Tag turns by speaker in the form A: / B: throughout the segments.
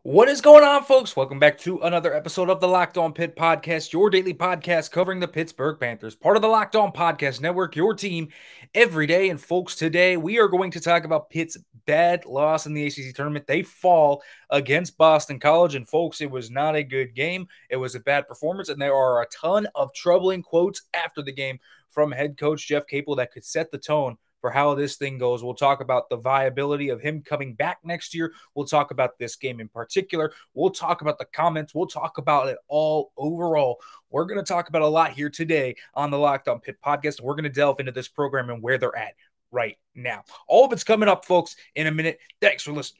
A: What is going on, folks? Welcome back to another episode of the Locked On Pitt podcast, your daily podcast covering the Pittsburgh Panthers, part of the Locked On Podcast Network, your team every day. And folks, today we are going to talk about Pitt's bad loss in the ACC tournament. They fall against Boston College, and folks, it was not a good game. It was a bad performance, and there are a ton of troubling quotes after the game from head coach Jeff Capel that could set the tone for how this thing goes. We'll talk about the viability of him coming back next year. We'll talk about this game in particular. We'll talk about the comments. We'll talk about it all overall. We're going to talk about a lot here today on the Locked On Pitt podcast. We're going to delve into this program and where they're at right now. All of it's coming up, folks, in a minute. Thanks for listening.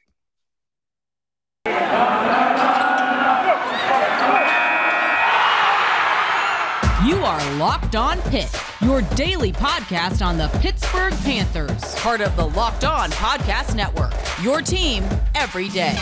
B: You are Locked On Pitt, your daily podcast on the Pittsburgh Panthers, part of the Locked On Podcast Network, your team every day.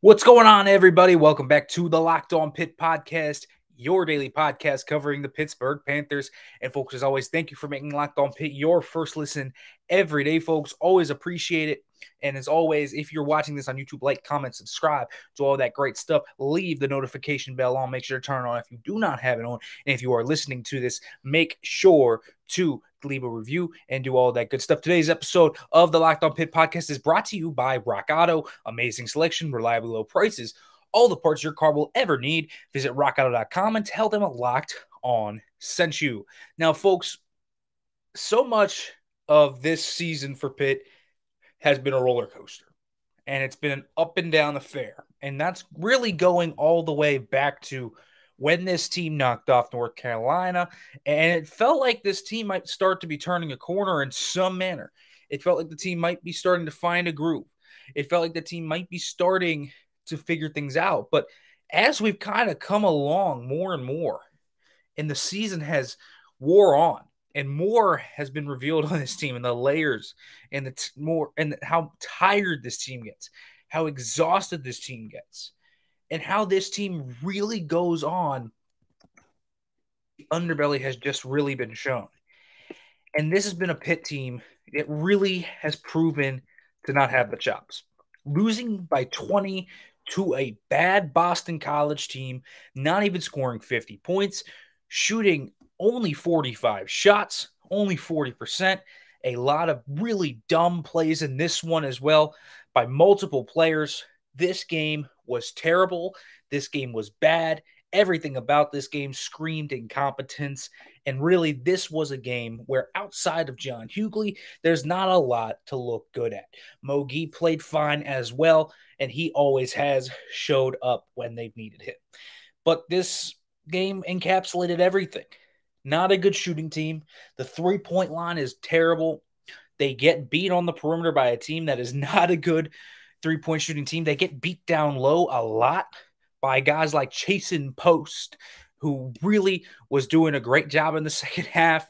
A: What's going on, everybody? Welcome back to the Locked On Pitt podcast, your daily podcast covering the Pittsburgh Panthers. And folks, as always, thank you for making Locked On Pitt your first listen every day, folks. Always appreciate it. And as always, if you're watching this on YouTube, like, comment, subscribe to all that great stuff. Leave the notification bell on. Make sure to turn it on if you do not have it on. And if you are listening to this, make sure to leave a review and do all that good stuff. Today's episode of the Locked On Pitt podcast is brought to you by Rock Auto. Amazing selection, reliably low prices, all the parts your car will ever need. Visit rockauto.com and tell them Locked On sent you. Now, folks, so much of this season for Pitt has been a roller coaster, and it's been an up and down affair. And that's really going all the way back to when this team knocked off North Carolina, and it felt like this team might start to be turning a corner in some manner. It felt like the team might be starting to find a groove. It felt like the team might be starting to figure things out. But as we've kind of come along more and more, and the season has wore on, and more has been revealed on this team, and the layers, and how tired this team gets, how exhausted this team gets, and how this team really goes on. The underbelly has just really been shown. And this has been a Pitt team that really has proven to not have the chops. Losing by 20 to a bad Boston College team, not even scoring 50 points, shooting only 45 shots, only 40%. A lot of really dumb plays in this one as well by multiple players. This game was terrible. This game was bad. Everything about this game screamed incompetence. And really, this was a game where outside of John Hughley, there's not a lot to look good at. Mogi played fine as well, and he always has showed up when they've needed him. But this game encapsulated everything. Not a good shooting team. The three-point line is terrible. They get beat on the perimeter by a team that is not a good three-point shooting team. They get beat down low a lot by guys like Chasen Post, who really was doing a great job in the second half.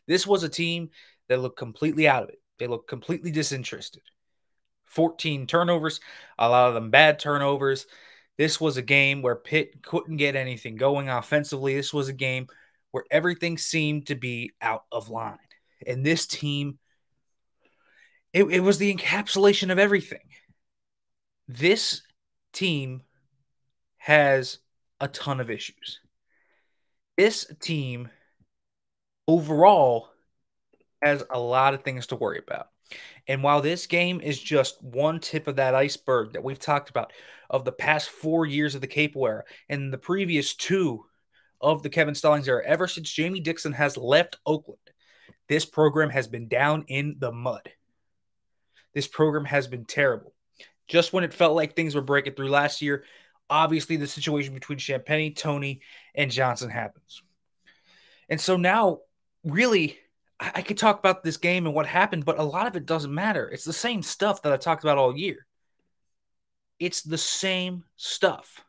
A: This was a team that looked completely out of it. They looked completely disinterested. 14 turnovers, a lot of them bad turnovers. This was a game where Pitt couldn't get anything going offensively. This was a game where everything seemed to be out of line. And this team, it was the encapsulation of everything. This team has a ton of issues. This team overall has a lot of things to worry about. And while this game is just one tip of that iceberg that we've talked about of the past 4 years of the Capel era and the previous 2 of the Kevin Stallings era, ever since Jamie Dixon has left Oakland, this program has been down in the mud. This program has been terrible. Just when it felt like things were breaking through last year, obviously the situation between Champagnie, Toney, and Johnson happens. And so now, really, I could talk about this game and what happened, but a lot of it doesn't matter. It's the same stuff that I talked about all year. It's the same stuff.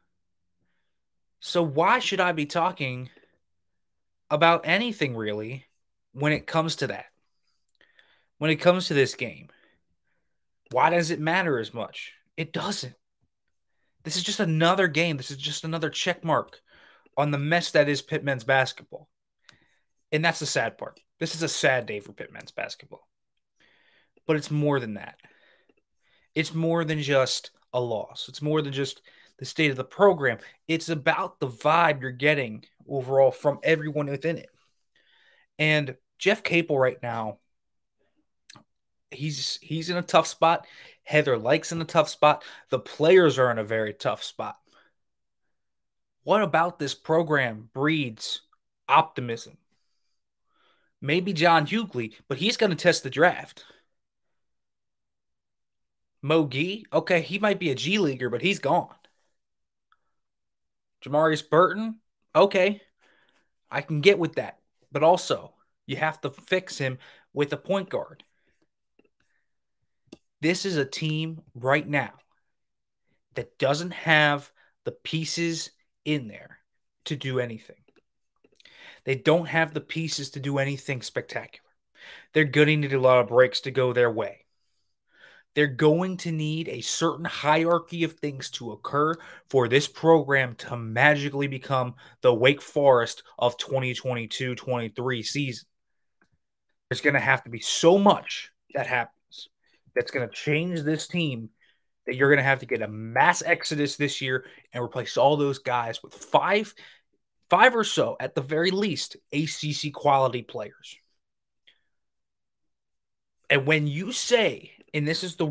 A: So why should I be talking about anything really when it comes to that? When it comes to this game, why does it matter as much? It doesn't. This is just another game. This is just another check mark on the mess that is Pitt men's basketball. And that's the sad part. This is a sad day for Pitt men's basketball. But it's more than that. It's more than just a loss. It's more than just the state of the program. It's about the vibe you're getting overall from everyone within it. And Jeff Capel right now, he's in a tough spot. Heather Lyke's in a tough spot. The players are in a very tough spot. What about this program breeds optimism? Maybe John Hughley, but he's going to test the draft. Mo Gee, okay, he might be a G Leaguer, but he's gone. Jamarius Burton, okay, I can get with that. But also, you have to fix him with a point guard. This is a team right now that doesn't have the pieces in there to do anything. They don't have the pieces to do anything spectacular. They're going to need a lot of breaks to go their way. They're going to need a certain hierarchy of things to occur for this program to magically become the Wake Forest of 2022-23 season. There's going to have to be so much that happens that's going to change this team that you're going to have to get a mass exodus this year and replace all those guys with five or so, at the very least, ACC quality players. And when you say, and this is the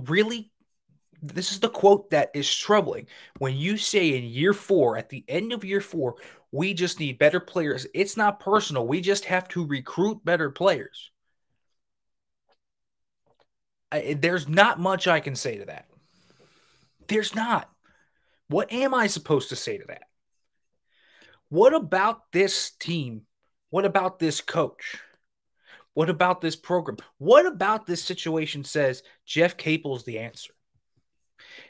A: quote that is troubling, when you say in year 4, at the end of year 4, we just need better players, it's not personal. We just have to recruit better players. There's not much I can say to that. There's not. What am I supposed to say to that? What about this team? What about this coach? What about this program? What about this situation says Jeff Capel's the answer?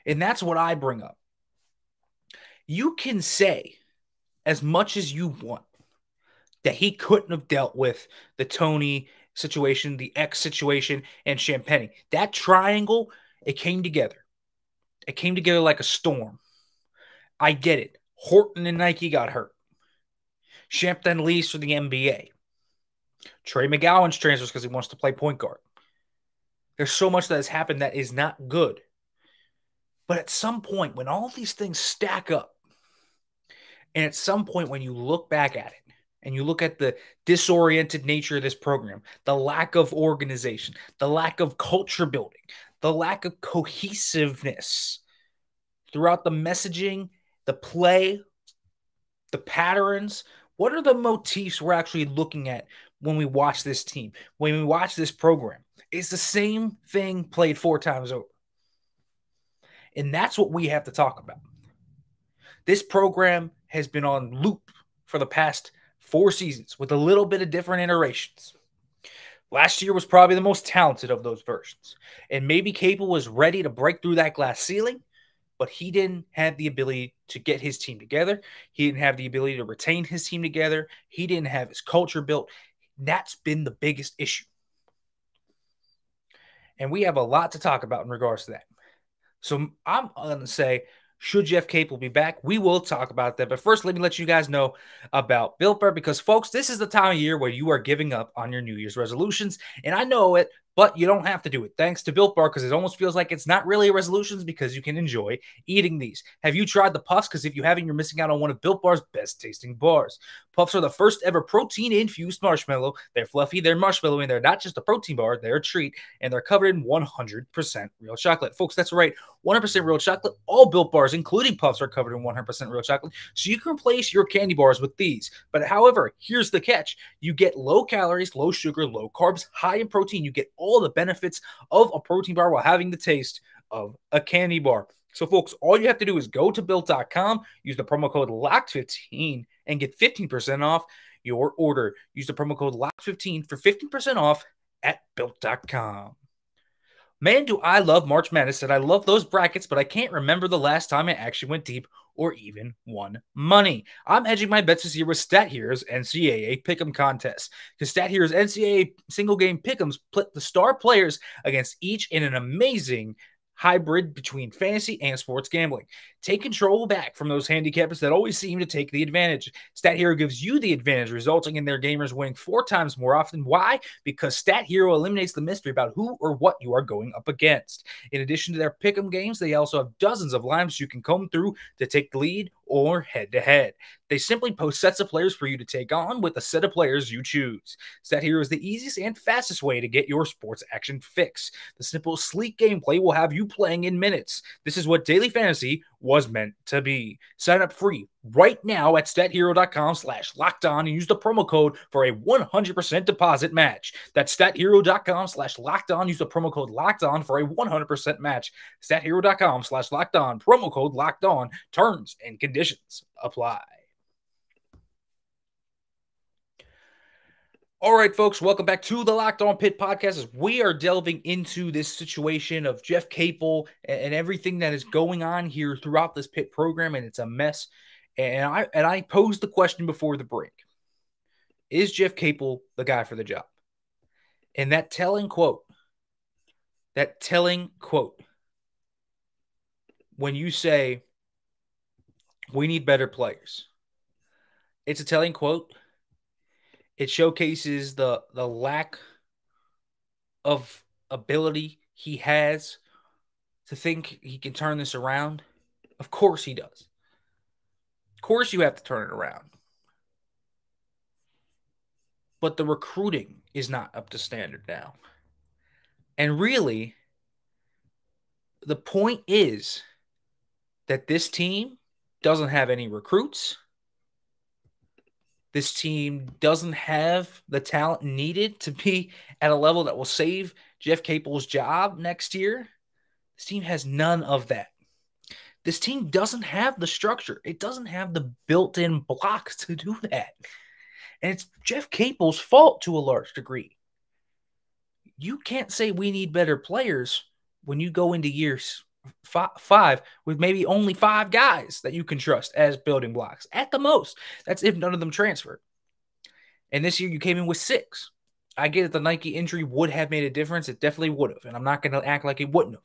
A: And that's what I bring up. You can say as much as you want that he couldn't have dealt with the Tony situation, the X situation, and Champagne. That triangle, it came together. It came together like a storm. I get it. Horton and Nike got hurt. Champagne leaves for the NBA. Trey McGowan's transfers because he wants to play point guard. There's so much that has happened that is not good. But at some point, when all these things stack up, and at some point when you look back at it, and you look at the disoriented nature of this program, the lack of organization, the lack of culture building, the lack of cohesiveness throughout the messaging, the play, the patterns, what are the motifs we're actually looking at when we watch this team, when we watch this program? It's the same thing played 4 times over. And that's what we have to talk about. This program has been on loop for the past 4 seasons with a little bit of different iterations. Last year was probably the most talented of those versions. And maybe Capel was ready to break through that glass ceiling, but he didn't have the ability to get his team together. He didn't have the ability to retain his team together. He didn't have his culture built. That's been the biggest issue. And we have a lot to talk about in regards to that. So I'm going to say, should Jeff Capel be back? We will talk about that. But first, let me let you guys know about Built Bar because, folks, this is the time of year where you are giving up on your New Year's resolutions. And I know it, but you don't have to do it. Thanks to Built Bar because it almost feels like it's not really a resolutions because you can enjoy eating these. Have you tried the Puffs? Because if you haven't, you're missing out on one of Built Bar's best tasting bars. Puffs are the first ever protein-infused marshmallow. They're fluffy, they're marshmallowy, and they're not just a protein bar, they're a treat, and they're covered in 100% real chocolate. Folks, that's right, 100% real chocolate. All Built Bars, including Puffs, are covered in 100% real chocolate, so you can replace your candy bars with these. But however, here's the catch. You get low calories, low sugar, low carbs, high in protein. You get all the benefits of a protein bar while having the taste of a candy bar. So, folks, all you have to do is go to Built.com, use the promo code LOCKED15, and get 15% off your order. Use the promo code LOCKED15 for 15% off at Built.com. Man, do I love March Madness, and I love those brackets, but I can't remember the last time I actually went deep or even won money. I'm hedging my bets this year with Stat Heroes NCAA Pick'em contest, because Stat Heroes NCAA single game Pick'ems put the star players against each in an amazing hybrid between fantasy and sports gambling. Take control back from those handicappers that always seem to take the advantage. Stat Hero gives you the advantage, resulting in their gamers winning 4 times more often. Why? Because Stat Hero eliminates the mystery about who or what you are going up against. In addition to their pick'em games, they also have dozens of lineups you can comb through to take the lead or head-to-head. They simply post sets of players for you to take on with a set of players you choose. Stat Hero is the easiest and fastest way to get your sports action fix. The simple, sleek gameplay will have you playing in minutes. This is what daily fantasy was meant to be. Sign up free right now at stathero.com/lockedon and use the promo code for a 100% deposit match. That's stathero.com/lockedon. Use the promo code LOCKEDON for a 100% match. stathero.com/lockedon. Promo code LOCKEDON. Terms and conditions apply. All right, folks, welcome back to the Locked On Pitt podcast as we are delving into this situation of Jeff Capel and everything that is going on here throughout this Pitt program, and it's a mess. And I posed the question before the break. Is Jeff Capel the guy for the job? And that telling quote, when you say, we need better players, it's a telling quote. It showcases the lack of ability he has to think he can turn this around. Of course he does. Of course you have to turn it around. But the recruiting is not up to standard now. And really, the point is that this team doesn't have any recruits. This team doesn't have the talent needed to be at a level that will save Jeff Capel's job next year. This team has none of that. This team doesn't have the structure. It doesn't have the built-in blocks to do that. And it's Jeff Capel's fault to a large degree. You can't say we need better players when you go into years 5 with maybe only 5 guys that you can trust as building blocks at the most. That's if none of them transferred. And this year you came in with 6. I get that the Nike injury would have made a difference. It definitely would have. And I'm not going to act like it wouldn't have.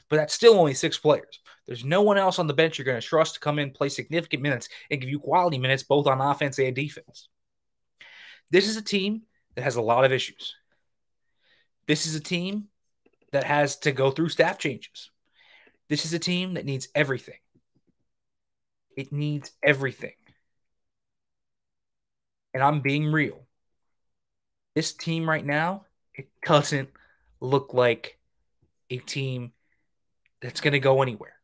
A: But that's still only 6 players. There's no one else on the bench you're going to trust to come in, play significant minutes, and give you quality minutes both on offense and defense. This is a team that has a lot of issues. This is a team that has to go through staff changes. This is a team that needs everything. It needs everything. And I'm being real. This team right now, it doesn't look like a team that's going to go anywhere.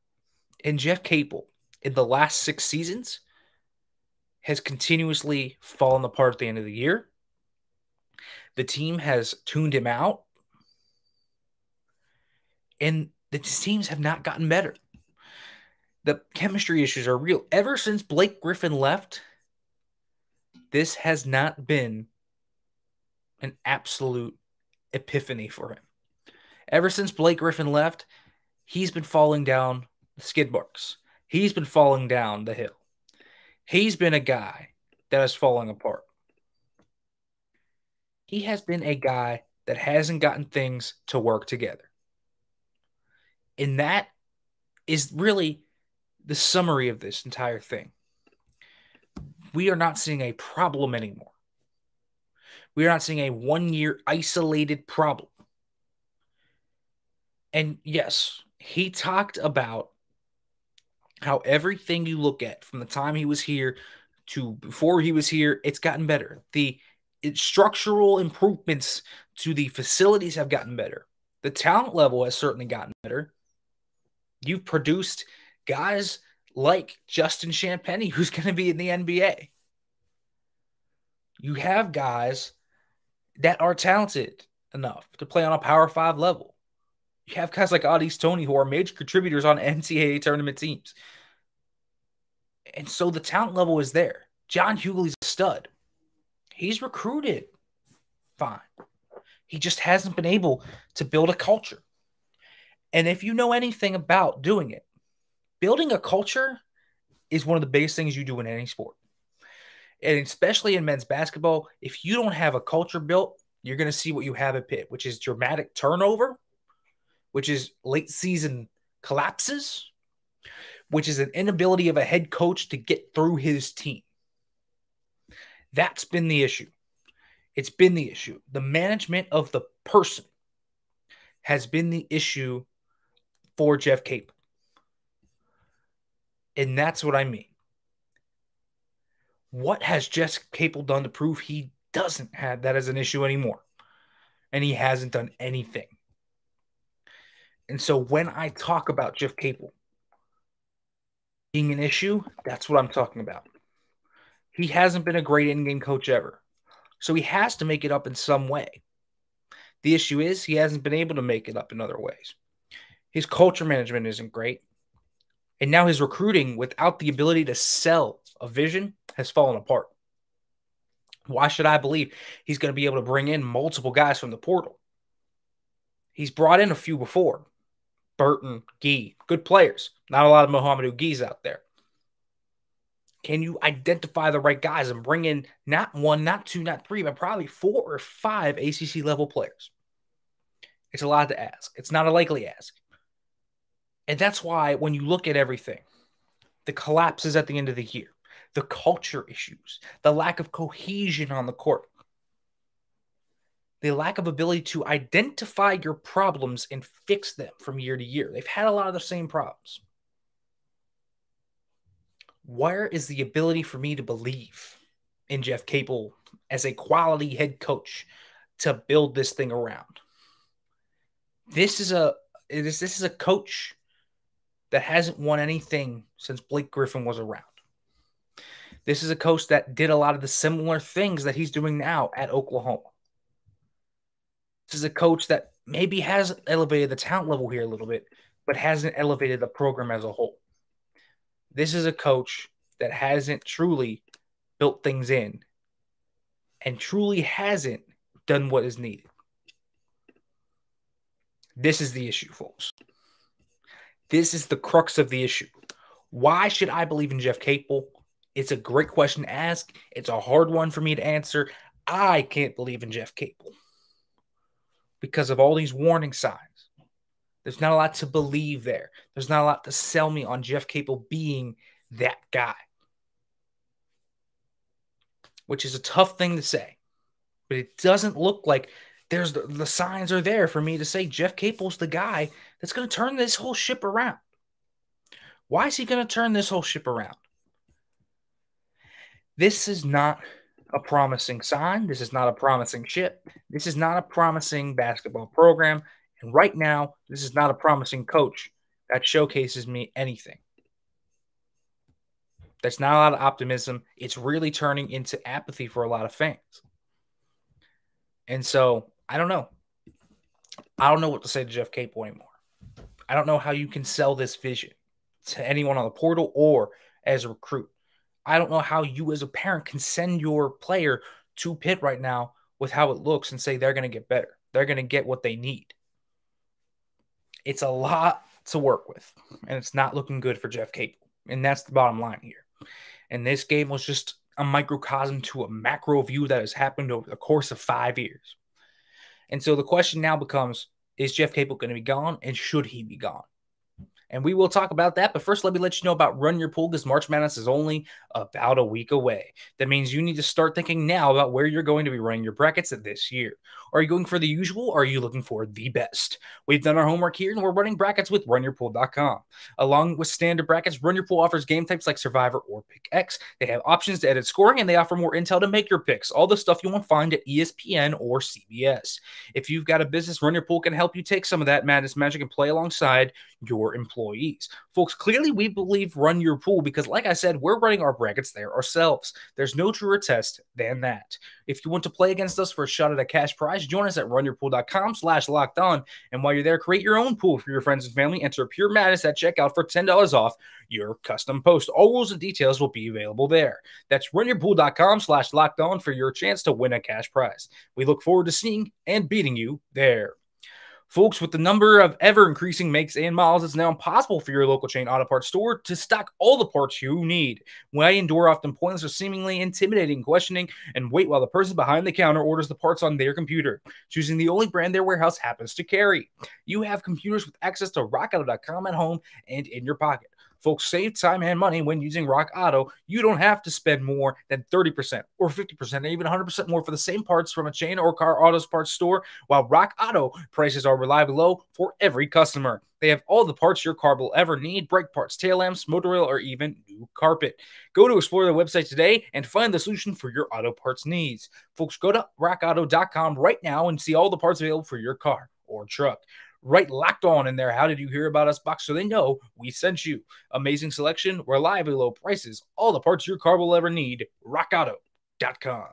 A: And Jeff Capel, in the last 6 seasons, has continuously fallen apart at the end of the year. The team has tuned him out. And the teams have not gotten better. The chemistry issues are real. Ever since Blake Griffin left, this has not been an absolute epiphany for him. Ever since Blake Griffin left, he's been falling down the skid marks. He's been falling down the hill. He's been a guy that is falling apart. He has been a guy that hasn't gotten things to work together. And that is really the summary of this entire thing. We are not seeing a problem anymore. We are not seeing a one-year isolated problem. And yes, he talked about how everything you look at from the time he was here to before he was here, it's gotten better. The structural improvements to the facilities have gotten better. The talent level has certainly gotten better. You've produced guys like Justin Champagnie, who's going to be in the NBA. You have guys that are talented enough to play on a Power 5 level. You have guys like Adi Stoney, who are major contributors on NCAA tournament teams. And so the talent level is there. John Hughley's a stud. He's recruited fine. He just hasn't been able to build a culture. And if you know anything about doing it, building a culture is one of the biggest things you do in any sport. And especially in men's basketball, if you don't have a culture built, you're going to see what you have at Pitt, which is dramatic turnover, which is late season collapses, which is an inability of a head coach to get through his team. That's been the issue. It's been the issue. The management of the person has been the issue for Jeff Capel. And that's what I mean. What has Jeff Capel done to prove he doesn't have that as an issue anymore? And he hasn't done anything. And so when I talk about Jeff Capel being an issue, that's what I'm talking about. He hasn't been a great in-game coach ever. So he has to make it up in some way. The issue is he hasn't been able to make it up in other ways. His culture management isn't great. And now his recruiting, without the ability to sell a vision, has fallen apart. Why should I believe he's going to be able to bring in multiple guys from the portal? He's brought in a few before. Burton, Gee, good players. Not a lot of Mohamedou Gees out there. Can you identify the right guys and bring in not one, not two, not three, but probably 4 or 5 ACC level players? It's a lot to ask. It's not a likely ask. And that's why when you look at everything, the collapses at the end of the year, the culture issues, the lack of cohesion on the court, the lack of ability to identify your problems and fix them from year to year. They've had a lot of the same problems. Where is the ability for me to believe in Jeff Capel as a quality head coach to build this thing around? This is a coach that hasn't won anything since Blake Griffin was around. This is a coach that did a lot of the similar things that he's doing now at Oklahoma. This is a coach that maybe has elevated the talent level here a little bit, but hasn't elevated the program as a whole. This is a coach that hasn't truly built things in and truly hasn't done what is needed. This is the issue, folks. This is the crux of the issue. Why should I believe in Jeff Capel? It's a great question to ask. It's a hard one for me to answer. I can't believe in Jeff Capel because of all these warning signs. There's not a lot to believe there. There's not a lot to sell me on Jeff Capel being that guy, which is a tough thing to say. But it doesn't look like there's the signs are there for me to say Jeff Capel's the guy that's going to turn this whole ship around. Why is he going to turn this whole ship around? This is not a promising sign. This is not a promising ship. This is not a promising basketball program. And right now, this is not a promising coach that showcases me anything. There's not a lot of optimism. It's really turning into apathy for a lot of fans. And so, I don't know. I don't know what to say to Jeff Capel anymore. I don't know how you can sell this vision to anyone on the portal or as a recruit. I don't know how you as a parent can send your player to Pitt right now with how it looks and say they're going to get better. They're going to get what they need. It's a lot to work with, and it's not looking good for Jeff Capel. And that's the bottom line here. And this game was just a microcosm to a macro view that has happened over the course of 5 years. And so the question now becomes, is Jeff Capel going to be gone, and should he be gone? And we will talk about that. But first, let me let you know about Run Your Pool, because March Madness is only about a week away. That means you need to start thinking now about where you're going to be running your brackets this year. Are you going for the usual, or are you looking for the best? We've done our homework here, and we're running brackets with runyourpool.com. Along with standard brackets, Run Your Pool offers game types like Survivor or Pick X. They have options to edit scoring, and they offer more intel to make your picks. All the stuff you won't find at ESPN or CBS. If you've got a business, Run Your Pool can help you take some of that madness magic and play alongside your employees. Folks, clearly we believe Run Your Pool because, like I said, we're running our brackets there ourselves. There's no truer test than that. If you want to play against us for a shot at a cash prize, join us at runyourpool.com/lockedon. And while you're there, create your own pool for your friends and family. Enter Pure Madness at checkout for $10 off your custom post. All rules and details will be available there. That's runyourpool.com/lockedon for your chance to win a cash prize. We look forward to seeing and beating you there. Folks, with the number of ever-increasing makes and models, it's now impossible for your local chain auto parts store to stock all the parts you need. Why endure often pointless or seemingly intimidating questioning and wait while the person behind the counter orders the parts on their computer, choosing the only brand their warehouse happens to carry? You have computers with access to rockauto.com at home and in your pocket. Folks, save time and money when using Rock Auto. You don't have to spend more than 30% or 50% or even 100% more for the same parts from a chain or car auto parts store, while Rock Auto prices are reliably low for every customer. They have all the parts your car will ever need: brake parts, tail lamps, motor oil, or even new carpet. Go to explore their website today and find the solution for your auto parts needs. Folks, go to rockauto.com right now and see all the parts available for your car or truck. Right, Locked On in there. How did you hear about us box so they know we sent you. Amazing selection, reliably low prices, all the parts your car will ever need. rockauto.com.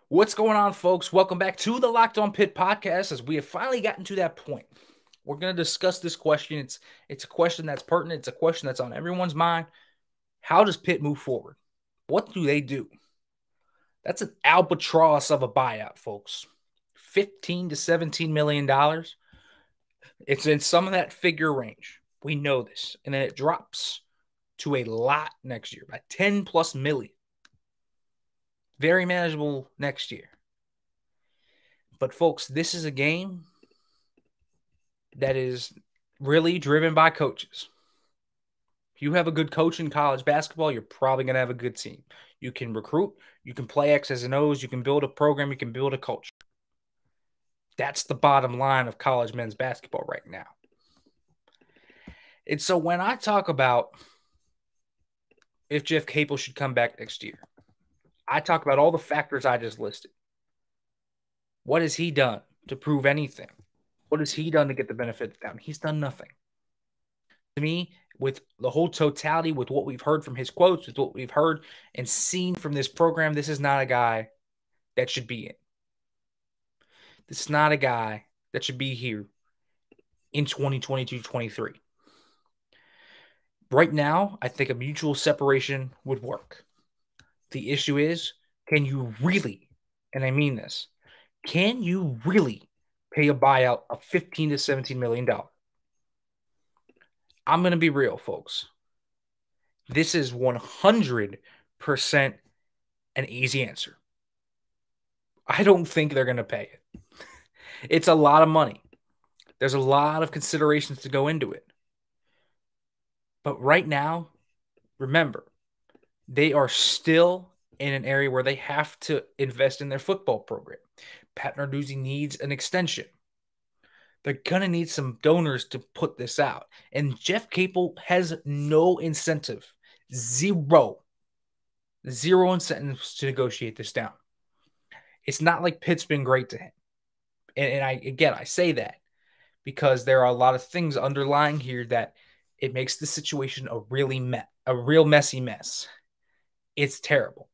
A: What's going on, folks? Welcome back to the Locked On Pitt podcast, as we have finally gotten to that point. We're going to discuss this question. It's a question that's pertinent. It's a question that's on everyone's mind. How does Pitt move forward? What do they do? That's an albatross of a buyout, folks. $15 to $17 million. It's in some of that figure range. We know this. And then it drops to a lot next year, by 10 plus million. Very manageable next year. But, folks, this is a game that is really driven by coaches. If you have a good coach in college basketball, you're probably going to have a good team. You can recruit, you can play X's and O's, you can build a program, you can build a culture. That's the bottom line of college men's basketball right now. And so when I talk about if Jeff Capel should come back next year, I talk about all the factors I just listed. What has he done to prove anything? What has he done to get the benefit down? He's done nothing. To me, with the whole totality, with what we've heard from his quotes, with what we've heard and seen from this program, this is not a guy that should be in. This is not a guy that should be here in 2022-23. Right now, I think a mutual separation would work. The issue is, can you really, and I mean this, can you really pay a buyout of $15 to $17 million? I'm going to be real, folks. This is 100% an easy answer. I don't think they're going to pay it. It's a lot of money. There's a lot of considerations to go into it. But right now, remember, they are still in an area where they have to invest in their football program. Pat Narduzzi needs an extension. They're going to need some donors to put this out. And Jeff Capel has no incentive. Zero incentives to negotiate this down. It's not like Pitt's been great to him. And I say that because there are a lot of things underlying here that it makes the situation a real messy mess. It's terrible.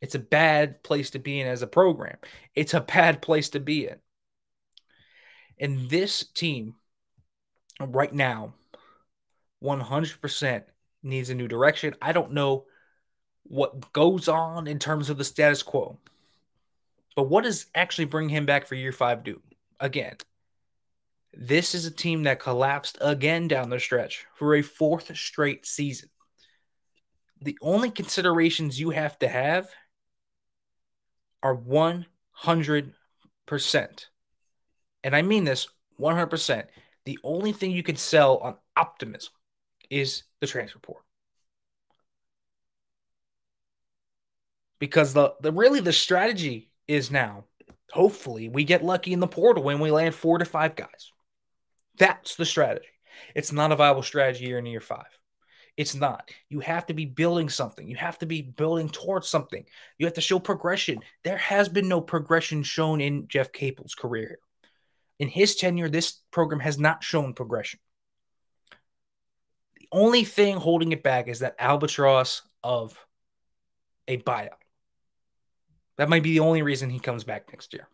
A: It's a bad place to be in as a program. It's a bad place to be in. And this team right now 100% needs a new direction. I don't know what goes on in terms of the status quo. But what does actually bring him back for year 5 do? Again, this is a team that collapsed again down the stretch for a 4th straight season. The only considerations you have to have are 100%. And I mean this 100%. The only thing you can sell on optimism is the transfer portal. Because the strategy is now, hopefully, we get lucky in the portal when we land 4 to 5 guys. That's the strategy. It's not a viable strategy in year 5. It's not. You have to be building something. You have to be building towards something. You have to show progression. There has been no progression shown in Jeff Capel's career. In his tenure, this program has not shown progression. The only thing holding it back is that albatross of a buyout. That might be the only reason he comes back next year.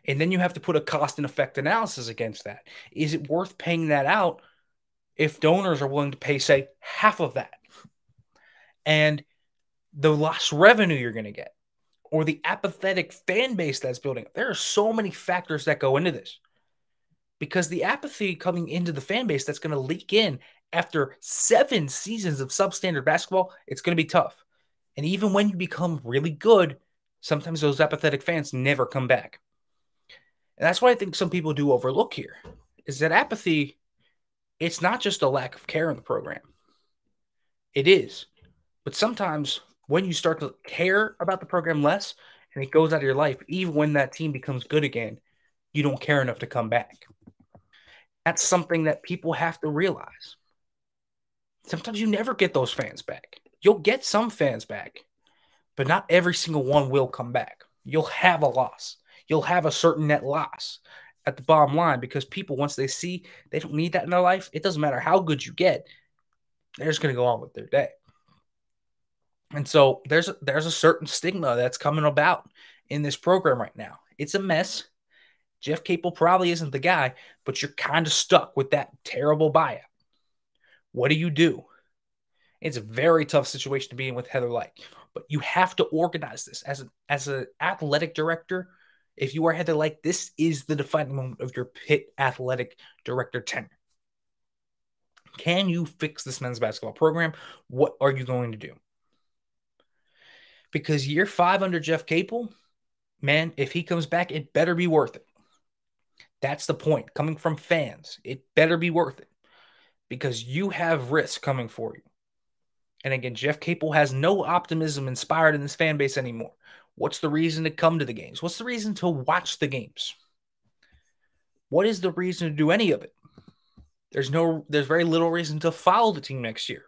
A: And then you have to put a cost and effect analysis against that. Is it worth paying that out if donors are willing to pay, say, half of that? And the lost revenue you're going to get, or the apathetic fan base that's building up. There are so many factors that go into this. Because the apathy coming into the fan base that's going to leak in after 7 seasons of substandard basketball, it's going to be tough. And even when you become really good, sometimes those apathetic fans never come back. And that's what I think some people do overlook here, is that apathy, it's not just a lack of care in the program. It is. But sometimes when you start to care about the program less and it goes out of your life, even when that team becomes good again, you don't care enough to come back. That's something that people have to realize. Sometimes you never get those fans back. You'll get some fans back, but not every single one will come back. You'll have a loss. You'll have a certain net loss at the bottom line, because people, once they see they don't need that in their life, it doesn't matter how good you get, they're just going to go on with their day. And so there's a certain stigma that's coming about in this program right now. It's a mess. Jeff Capel probably isn't the guy, but you're kind of stuck with that terrible buyout. What do you do? It's a very tough situation to be in with Heather Lyke, but you have to organize this as an athletic director. If you are Heather Lyke, this is the defining moment of your Pitt athletic director tenure. Can you fix this men's basketball program? What are you going to do? Because year 5 under Jeff Capel, man, if he comes back, it better be worth it. That's the point. Coming from fans, it better be worth it, because you have risk coming for you. And again, Jeff Capel has no optimism inspired in this fan base anymore. What's the reason to come to the games? What's the reason to watch the games? What is the reason to do any of it? There's very little reason to follow the team next year.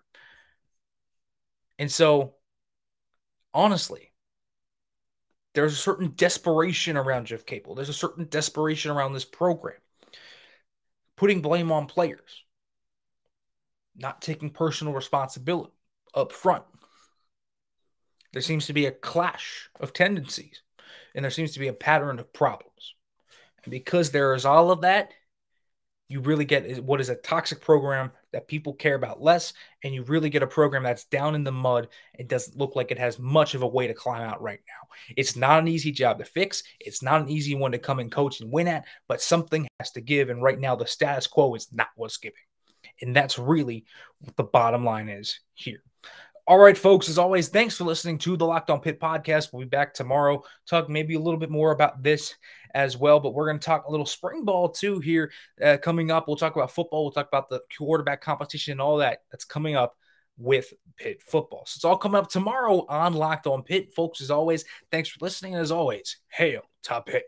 A: And so, honestly, there's a certain desperation around Jeff Capel. There's a certain desperation around this program. Putting blame on players. Not taking personal responsibility up front. There seems to be a clash of tendencies, and there seems to be a pattern of problems. And because there is all of that, you really get what is a toxic program that people care about less, and you really get a program that's down in the mud and doesn't look like it has much of a way to climb out right now. It's not an easy job to fix. It's not an easy one to come and coach and win at, but something has to give, and right now the status quo is not what's giving. And that's really what the bottom line is here. All right, folks, as always, thanks for listening to the Locked On Pitt podcast. We'll be back tomorrow, talk maybe a little bit more about this as well, but we're going to talk a little spring ball too here coming up. We'll talk about football. We'll talk about the quarterback competition and all that's coming up with Pitt football. So it's all coming up tomorrow on Locked On Pitt. Folks, as always, thanks for listening. And as always, hail to Pitt.